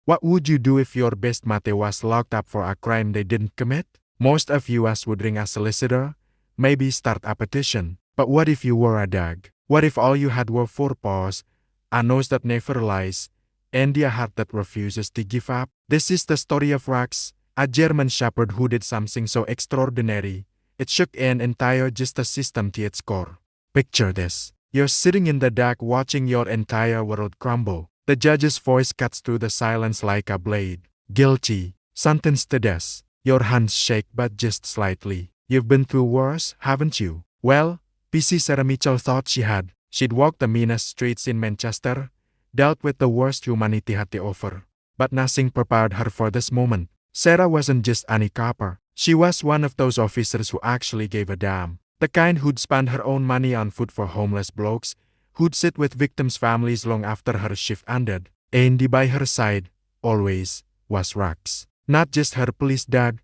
What would you do if your best mate was locked up for a crime they didn't commit? Most of us would ring a solicitor, maybe start a petition. But what if you were a dog? What if all you had were four paws, a nose that never lies, and a heart that refuses to give up? This is the story of Rex, a German shepherd who did something so extraordinary, it shook an entire justice system to its core. Picture this. You're sitting in the dark watching your entire world crumble. The judge's voice cuts through the silence like a blade. Guilty. Sentenced to death. Your hands shake but just slightly. You've been through worse, haven't you? Well, PC Sarah Mitchell thought she had. She'd walked the meanest streets in Manchester, dealt with the worst humanity had to offer. But nothing prepared her for this moment. Sarah wasn't just any copper. She was one of those officers who actually gave a damn. The kind who'd spend her own money on food for homeless blokes, who'd sit with victims' families long after her shift ended. And by her side, always, was Rex. Not just her police dog,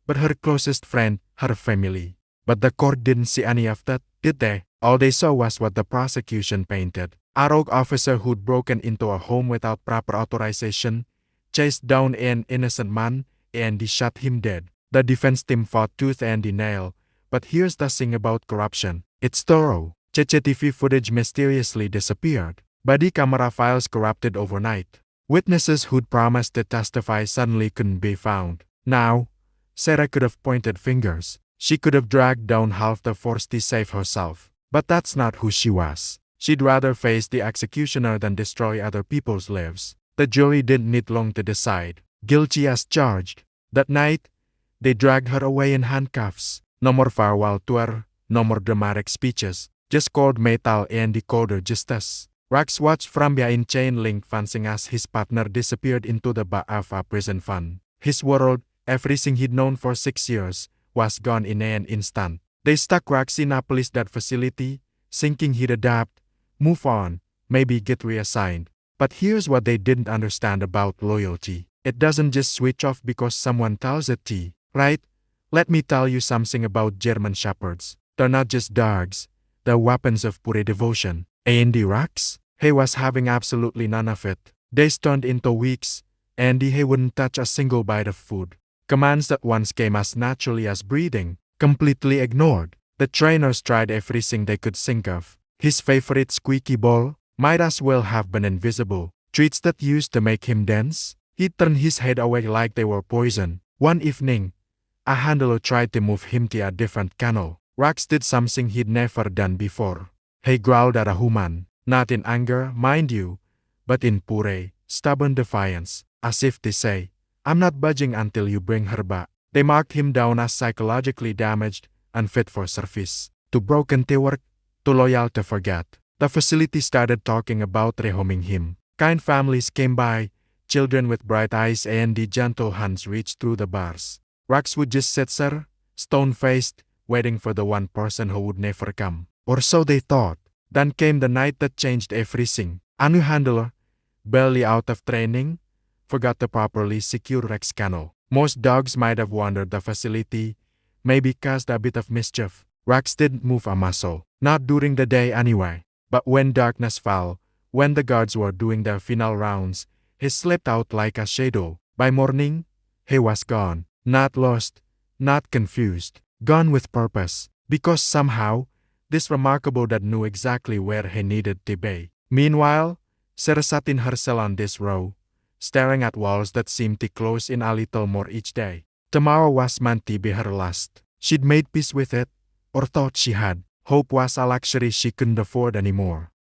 but her closest friend, her family. But the court didn't see any of that, did they? All they saw was what the prosecution painted. A rogue officer who'd broken into a home without proper authorization, chased down an innocent man, and shot him dead. The defense team fought tooth and nail. But here's the thing about corruption. It's thorough. CCTV footage mysteriously disappeared. Body camera files corrupted overnight. Witnesses who'd promised to testify suddenly couldn't be found. Now, Sarah could have pointed fingers. She could have dragged down half the force to save herself. But that's not who she was. She'd rather face the executioner than destroy other people's lives. The jury didn't need long to decide. Guilty as charged. That night, they dragged her away in handcuffs. No more farewell tour, no more dramatic speeches, just cold metal and decoder justice. Rex watched from behind chain link fencing as his partner disappeared into the back of a prison van. His world, everything he'd known for 6 years, was gone in an instant. They stuck Rex in a police debt facility, thinking he'd adapt, move on, maybe get reassigned. But here's what they didn't understand about loyalty. It doesn't just switch off because someone tells it to, right? Let me tell you something about German shepherds. They're not just dogs, they're weapons of pure devotion. And Rex? He was having absolutely none of it. Days turned into weeks, and he wouldn't touch a single bite of food. Commands that once came as naturally as breathing, completely ignored. The trainers tried everything they could think of. His favorite squeaky ball might as well have been invisible. Treats that used to make him dance, he'd turn his head away like they were poison. One evening, a handler tried to move him to a different kennel. Rex did something he'd never done before. He growled at a human, not in anger, mind you, but in pure, stubborn defiance, as if to say, I'm not budging until you bring her back. They marked him down as psychologically damaged, unfit for service, too broken to work, too loyal to forget. The facility started talking about rehoming him. Kind families came by, children with bright eyes and the gentle hands reached through the bars. Rex would just sit there, stone-faced, waiting for the one person who would never come. Or so they thought. Then came the night that changed everything. A new handler, barely out of training, forgot to properly secure Rex's kennel. Most dogs might have wandered the facility, maybe caused a bit of mischief. Rex didn't move a muscle, not during the day anyway. But when darkness fell, when the guards were doing their final rounds, he slipped out like a shadow. By morning, he was gone. Not lost, not confused, gone with purpose, because somehow, this remarkable dad knew exactly where he needed to be. Meanwhile, Sarah sat in her cell on this row, staring at walls that seemed to close in a little more each day. Tomorrow was meant to be her last. She'd made peace with it, or thought she had. Hope was a luxury she couldn't afford anymore.